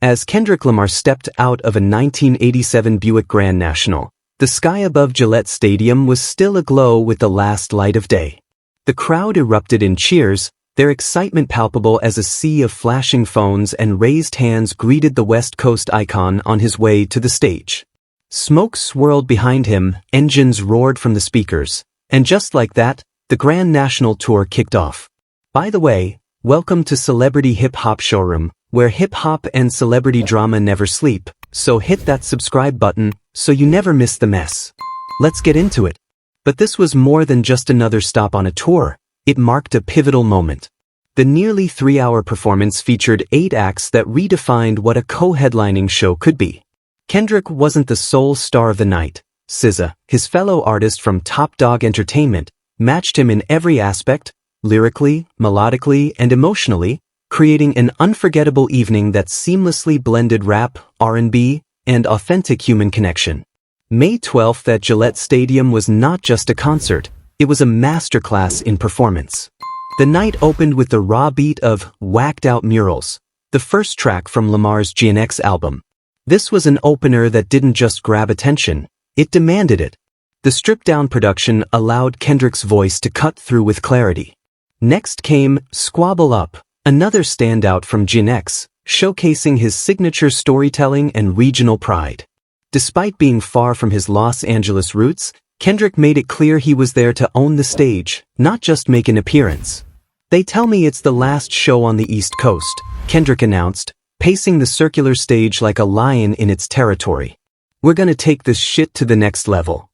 As Kendrick Lamar stepped out of a 1987 Buick Grand National, the sky above Gillette Stadium was still aglow with the last light of day. The crowd erupted in cheers, their excitement palpable as a sea of flashing phones and raised hands greeted the West Coast icon on his way to the stage. Smoke swirled behind him, engines roared from the speakers, and just like that, the Grand National Tour kicked off. By the way, welcome to Celebrity Hip Hop Showroom, where hip hop and celebrity drama never sleep, so hit that subscribe button so you never miss the mess. Let's get into it. But this was more than just another stop on a tour. It marked a pivotal moment. The nearly 3-hour performance featured 8 acts that redefined what a co-headlining show could be. Kendrick wasn't the sole star of the night. SZA, his fellow artist from Top Dog Entertainment, matched him in every aspect, lyrically, melodically, and emotionally, creating an unforgettable evening that seamlessly blended rap, R&B, and authentic human connection. May 12th at Gillette Stadium was not just a concert, it was a masterclass in performance. The night opened with the raw beat of Whacked Out Murals, the first track from Lamar's GNX album. This was an opener that didn't just grab attention, it demanded it. The stripped-down production allowed Kendrick's voice to cut through with clarity. Next came Squabble Up, another standout from GNX, showcasing his signature storytelling and regional pride. Despite being far from his Los Angeles roots, Kendrick made it clear he was there to own the stage, not just make an appearance. "They tell me it's the last show on the East Coast," Kendrick announced, pacing the circular stage like a lion in its territory. "We're gonna take this shit to the next level."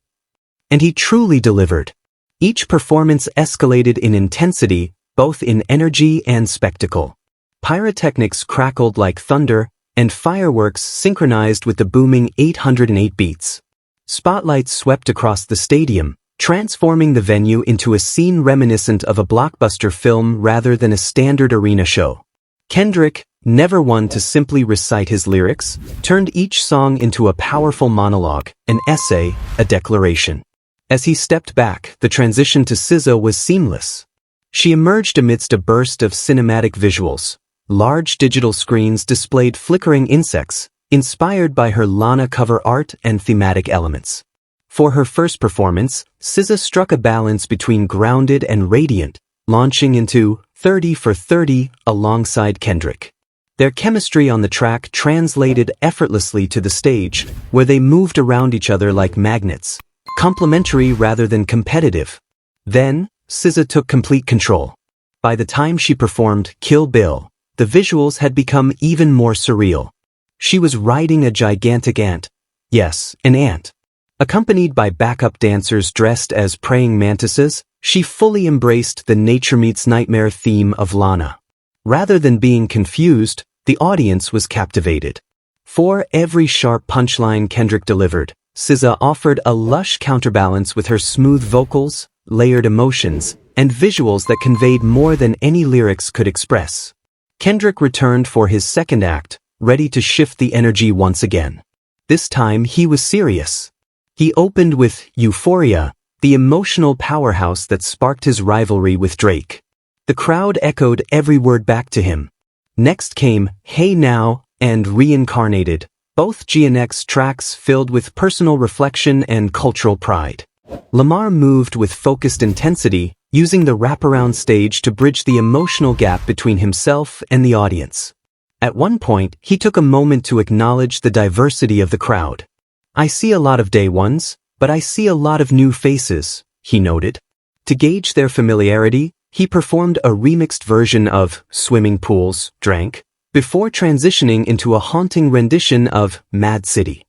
And he truly delivered. Each performance escalated in intensity, both in energy and spectacle. Pyrotechnics crackled like thunder, and fireworks synchronized with the booming 808 beats. Spotlights swept across the stadium, transforming the venue into a scene reminiscent of a blockbuster film rather than a standard arena show. Kendrick, never one to simply recite his lyrics, turned each song into a powerful monologue, an essay, a declaration. As he stepped back, the transition to SZA was seamless. She emerged amidst a burst of cinematic visuals. Large digital screens displayed flickering insects, inspired by her Lana cover art and thematic elements. For her first performance, SZA struck a balance between grounded and radiant, launching into 30 for 30 alongside Kendrick. Their chemistry on the track translated effortlessly to the stage, where they moved around each other like magnets, complementary rather than competitive. Then, SZA took complete control. By the time she performed Kill Bill, the visuals had become even more surreal. She was riding a gigantic ant. Yes, an ant. Accompanied by backup dancers dressed as praying mantises, she fully embraced the nature meets nightmare theme of Lana. Rather than being confused, the audience was captivated. For every sharp punchline Kendrick delivered, SZA offered a lush counterbalance with her smooth vocals, layered emotions, and visuals that conveyed more than any lyrics could express. Kendrick returned for his second act, ready to shift the energy once again. This time he was serious. He opened with Euphoria, the emotional powerhouse that sparked his rivalry with Drake. The crowd echoed every word back to him. Next came Hey Now and Reincarnated, both GNX tracks filled with personal reflection and cultural pride. Lamar moved with focused intensity, using the wraparound stage to bridge the emotional gap between himself and the audience. At one point, he took a moment to acknowledge the diversity of the crowd. "I see a lot of day ones, but I see a lot of new faces," he noted. To gauge their familiarity, he performed a remixed version of Swimming Pools, Drank, before transitioning into a haunting rendition of Mad City.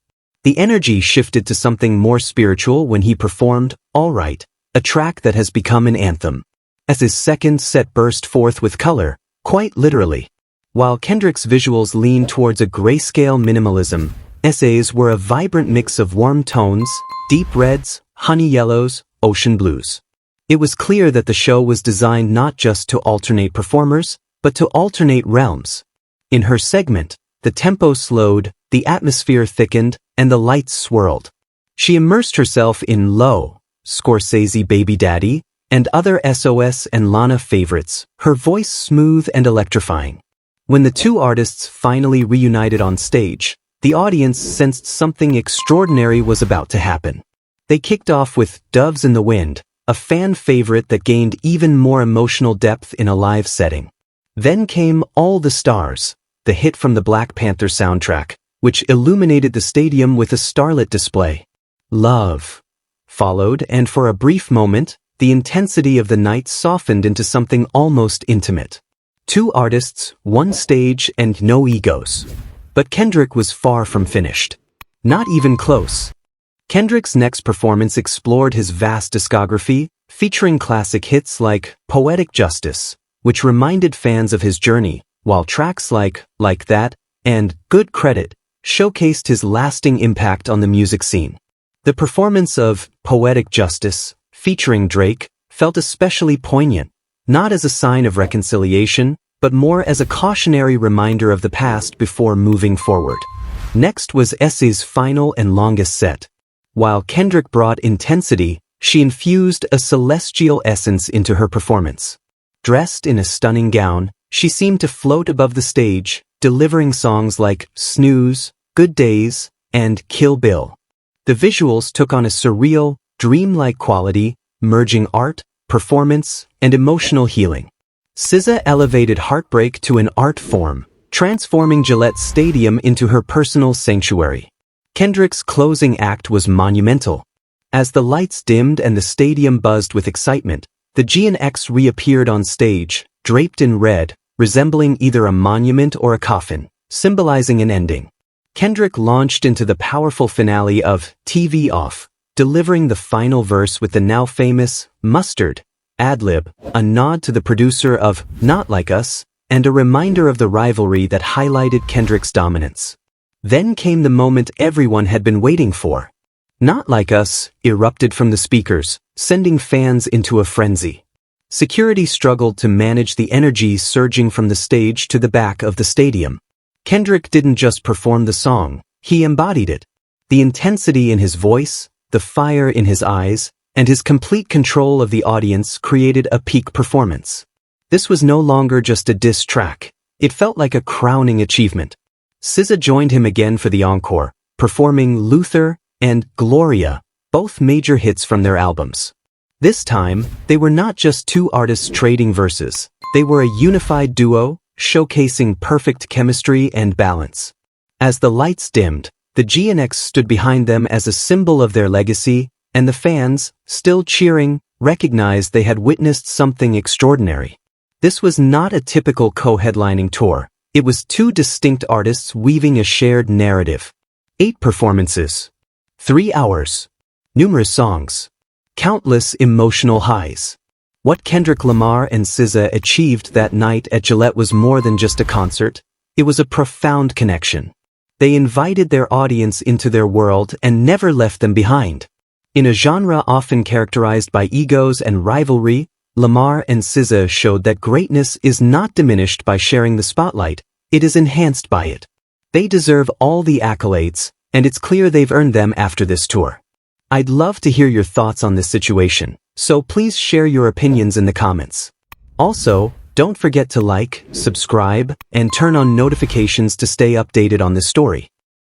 The energy shifted to something more spiritual when he performed All Right, a track that has become an anthem. As his second set burst forth with color, quite literally. While Kendrick's visuals leaned towards a grayscale minimalism, SZA's were a vibrant mix of warm tones, deep reds, honey yellows, ocean blues. It was clear that the show was designed not just to alternate performers, but to alternate realms. In her segment, the tempo slowed, the atmosphere thickened, and the lights swirled. She immersed herself in Low, Scorsese Baby Daddy, and other SOS and Lana favorites, her voice smooth and electrifying. When the two artists finally reunited on stage, the audience sensed something extraordinary was about to happen. They kicked off with Doves in the Wind, a fan favorite that gained even more emotional depth in a live setting. Then came All the Stars, the hit from the Black Panther soundtrack, which illuminated the stadium with a starlit display. Love followed, and for a brief moment, the intensity of the night softened into something almost intimate. Two artists, one stage, and no egos. But Kendrick was far from finished. Not even close. Kendrick's next performance explored his vast discography, featuring classic hits like Poetic Justice, which reminded fans of his journey, while tracks like That and Good Credit showcased his lasting impact on the music scene. The performance of Poetic Justice, featuring Drake, felt especially poignant, not as a sign of reconciliation, but more as a cautionary reminder of the past before moving forward. Next was SZA's final and longest set. While Kendrick brought intensity, she infused a celestial essence into her performance. Dressed in a stunning gown, she seemed to float above the stage, delivering songs like Snooze, Good Days, and Kill Bill. The visuals took on a surreal, dreamlike quality, merging art, performance, and emotional healing. SZA elevated heartbreak to an art form, transforming Gillette Stadium into her personal sanctuary. Kendrick's closing act was monumental. As the lights dimmed and the stadium buzzed with excitement, the GNX reappeared on stage, draped in red, resembling either a monument or a coffin, symbolizing an ending. Kendrick launched into the powerful finale of TV Off, delivering the final verse with the now famous Mustard ad-lib, a nod to the producer of Not Like Us, and a reminder of the rivalry that highlighted Kendrick's dominance. Then came the moment everyone had been waiting for. Not Like Us erupted from the speakers, sending fans into a frenzy. Security struggled to manage the energy surging from the stage to the back of the stadium. Kendrick didn't just perform the song, he embodied it. The intensity in his voice, the fire in his eyes, and his complete control of the audience created a peak performance. This was no longer just a diss track. It felt like a crowning achievement. SZA joined him again for the encore, performing Luther and Gloria, both major hits from their albums. This time, they were not just two artists trading verses. They were a unified duo, showcasing perfect chemistry and balance. As the lights dimmed, the GNX stood behind them as a symbol of their legacy, and the fans, still cheering, recognized they had witnessed something extraordinary. This was not a typical co-headlining tour. It was two distinct artists weaving a shared narrative. 8 performances. 3 hours. Numerous songs. Countless emotional highs. What Kendrick Lamar and SZA achieved that night at Gillette was more than just a concert. It was a profound connection. They invited their audience into their world and never left them behind. In a genre often characterized by egos and rivalry, Lamar and SZA showed that greatness is not diminished by sharing the spotlight, it is enhanced by it. They deserve all the accolades, and it's clear they've earned them after this tour. I'd love to hear your thoughts on this situation, so please share your opinions in the comments. Also, don't forget to like, subscribe, and turn on notifications to stay updated on this story.